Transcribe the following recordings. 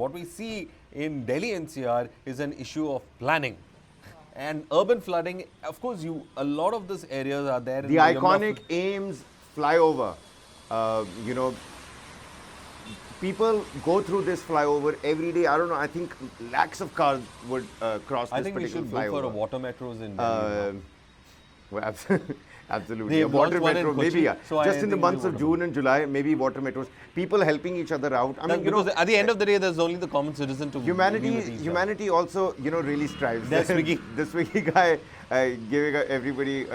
What we see in Delhi NCR is an issue of planning. And urban flooding, of course, a lot of these areas are there. The iconic Ames flyover, you know, people go through this flyover every day. I don't know, I think lakhs of cars would cross this particular flyover. I think we should go for a water metros in Delhi. Well, absolutely. A water metro, maybe, yeah. So just in the months of June and July, maybe water metros. People helping each other out. I mean, because at the end of the day, there's only the common citizen to Humanity also, you know, really strives. That's Swiggy. The Swiggy guy giving everybody,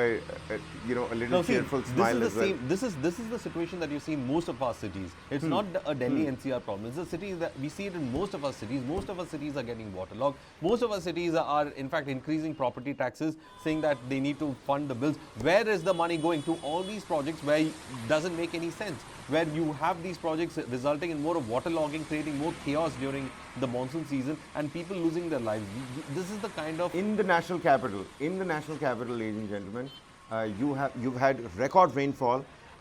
you know, a little cheerful smile as well. This is the situation that you see in most of our cities. It's not a Delhi NCR problem. It's a city that we see it in most of our cities. Most of our cities are getting waterlogged. Most of our cities are, in fact, increasing property taxes, saying that they need to fund the bills. Where is the money going to? All these projects where it doesn't make any sense, where you have these projects resulting in more of waterlogging, creating more chaos during the monsoon season, and people losing their lives. This is the kind of... In the national capital, ladies and gentlemen, you've had record rainfall,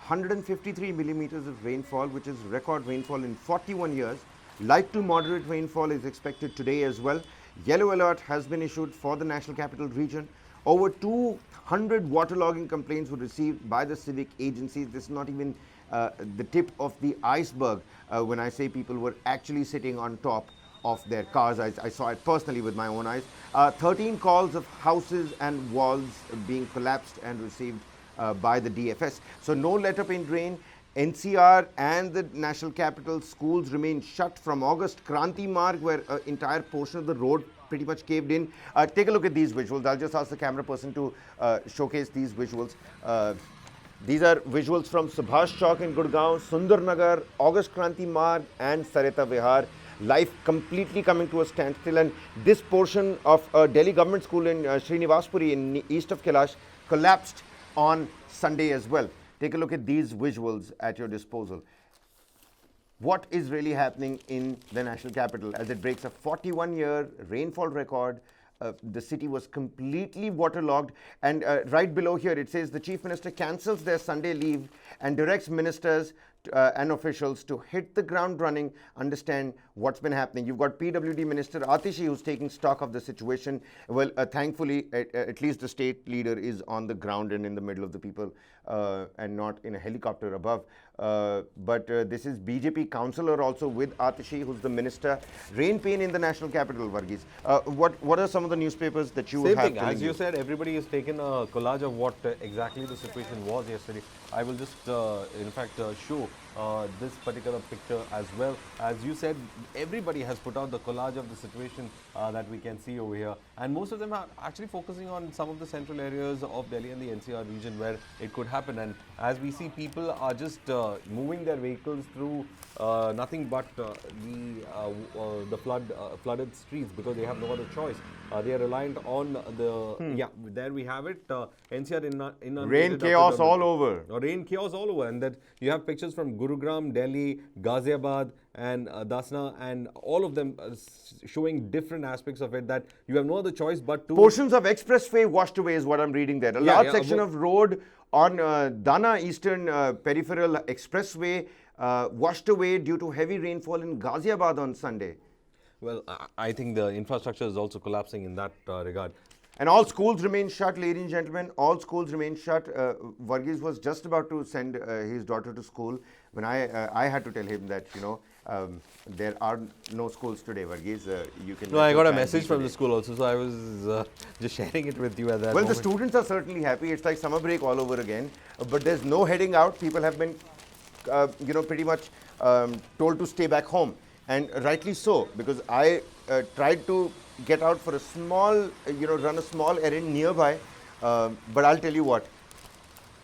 153 millimeters of rainfall, which is record rainfall in 41 years. Light to moderate rainfall is expected today as well. Yellow alert has been issued for the national capital region. Over 200 waterlogging complaints were received by the civic agencies. This is not even the tip of the iceberg when I say people were actually sitting on top of their cars. I saw it personally with my own eyes. 13 calls of houses and walls being collapsed and received by the DFS. So no let up in rain. NCR and the national capital schools remain shut from August. Kranti Marg, where an entire portion of the road pretty much caved in. Take a look at these visuals. I'll just ask the camera person to showcase these visuals. These are visuals from Subhash Chowk in Gurgaon, Sundarnagar, August Kranti Marg and Sarita Vihar. Life completely coming to a standstill, and this portion of Delhi government school in Srinivaspuri in east of Kailash collapsed on Sunday as well. Take a look at these visuals at your disposal. What is really happening in the national capital as it breaks a 41-year rainfall record? The city was completely waterlogged, and right below here it says the Chief Minister cancels their Sunday leave and directs ministers and officials to hit the ground running, understand what's been happening. You've got PWD Minister Atishi who's taking stock of the situation. Well, thankfully, at least the state leader is on the ground and in the middle of the people and not in a helicopter above. But this is BJP councillor also with Atishi, who's the minister. Rain pain in the national capital, Varghese. What are some of the newspapers that you have? Same thing. As you said, everybody has taken a collage of what exactly the situation was yesterday. I will just, in fact, show this particular picture as well. As you said, everybody has put out the collage of the situation that we can see over here, and most of them are actually focusing on some of the central areas of Delhi and the NCR region where it could happen. And as we see, people are just moving their vehicles through nothing but the flooded streets because they have no other choice. They are reliant on the yeah. There we have it. NCR in rain chaos all over. Rain chaos all over, and that you have pictures from Gurugram, Delhi, Ghaziabad, and Dasna, and all of them showing different aspects of it. That you have no other choice but to portions of expressway washed away is what I'm reading there. A large section of road on Dana Eastern Peripheral Expressway washed away due to heavy rainfall in Ghaziabad on Sunday. Well, I think the infrastructure is also collapsing in that regard. And all schools remain shut, ladies and gentlemen. All schools remain shut. Varghese was just about to send his daughter to school when I had to tell him that, you know, there are no schools today, Varghese. You can. No, I got a message from the school also, so I was just sharing it with you at that moment. The students are certainly happy. It's like summer break all over again. But there's no heading out. People have been, you know, pretty much told to stay back home. And rightly so, because I tried to get out for a small, you know, run a small errand nearby. But I'll tell you what,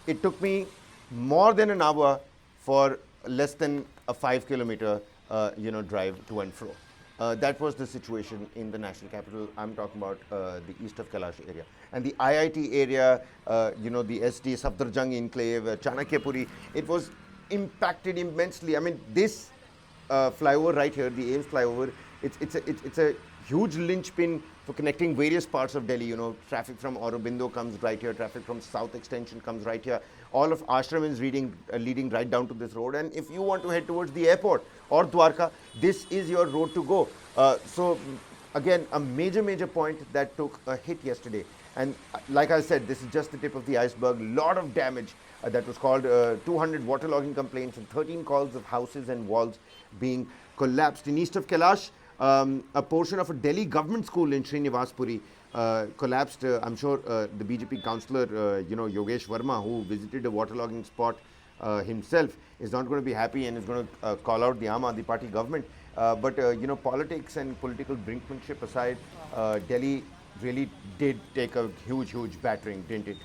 it took me more than an hour for less than a 5-kilometer, you know, drive to and fro. That was the situation in the national capital. I'm talking about the east of Kailash area. And the IIT area, you know, the SD, Safdarjung enclave, Chanakyapuri, it was impacted immensely. I mean, this flyover right here, the Ames flyover, it's a huge linchpin for connecting various parts of Delhi. Traffic from Aurobindo comes right here, traffic from South Extension comes right here. All of Ashram is leading right down to this road. And if you want to head towards the airport or Dwarka, this is your road to go. So again, a major point that took a hit yesterday. And like I said, this is just the tip of the iceberg. Lot of damage that was called 200 waterlogging complaints and 13 calls of houses and walls being collapsed. In east of Kailash, a portion of a Delhi government school in Srinivaspuri collapsed. I'm sure the BJP councillor, Yogesh Verma, who visited a waterlogging spot himself, is not going to be happy and is going to call out the Aam Aadmi Party government. But politics and political brinkmanship aside, Delhi really did take a huge battering, didn't it?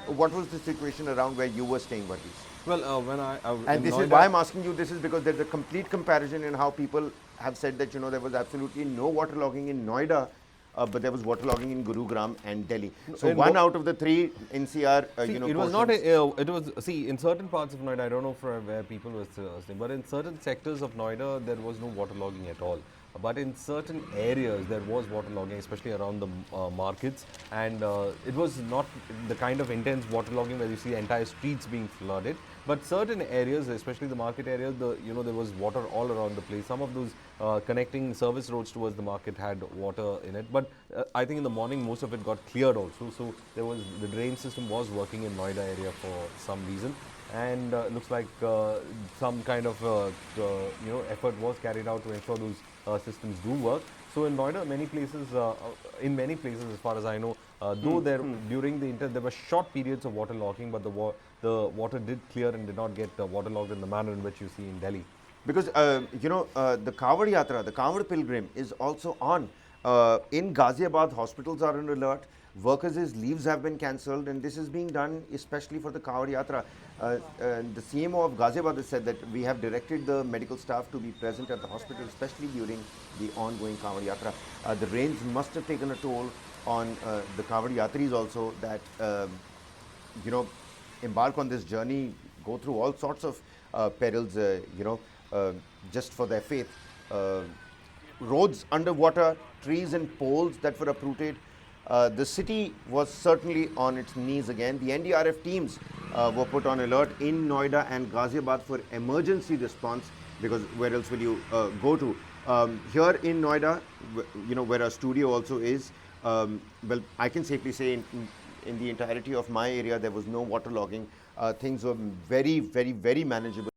What was the situation around where you were staying, Varghese? Well, when I And this is why I'm asking you this is because there's a complete comparison in how people have said that there was absolutely no waterlogging in Noida, but there was waterlogging in Gurugram and Delhi. So one out of the three NCR, it was not it was, see, in certain parts of Noida, I don't know where people were staying, but in certain sectors of Noida, there was no waterlogging at all. But in certain areas, there was waterlogging, especially around the markets, and it was not the kind of intense waterlogging where you see entire streets being flooded. But certain areas, especially the market areas, there was water all around the place. Some of those connecting service roads towards the market had water in it. But I think in the morning, most of it got cleared also. So the drain system was working in Noida area for some reason. And looks like some kind of effort was carried out to ensure those systems do work. So in Noida, many places, as far as I know, though during the there were short periods of waterlogging, but the water did clear and did not get waterlogged in the manner in which you see in Delhi. Because the Kavod Yatra, the Kavod pilgrim is also on. In Ghaziabad, hospitals are on alert. Workers' leaves have been cancelled, and this is being done especially for the Kavod Yatra. The CMO of Ghaziabad has said that we have directed the medical staff to be present at the hospital, especially during the ongoing Kavod Yatra. The rains must have taken a toll on the Kavod Yatris also that, embark on this journey, go through all sorts of perils, just for their faith. Roads underwater, trees and poles that were uprooted. The city was certainly on its knees again. The NDRF teams were put on alert in Noida and Ghaziabad for emergency response, because where else will you go to? Here in Noida, where our studio also is, well, I can safely say in the entirety of my area, there was no waterlogging. Things were very manageable.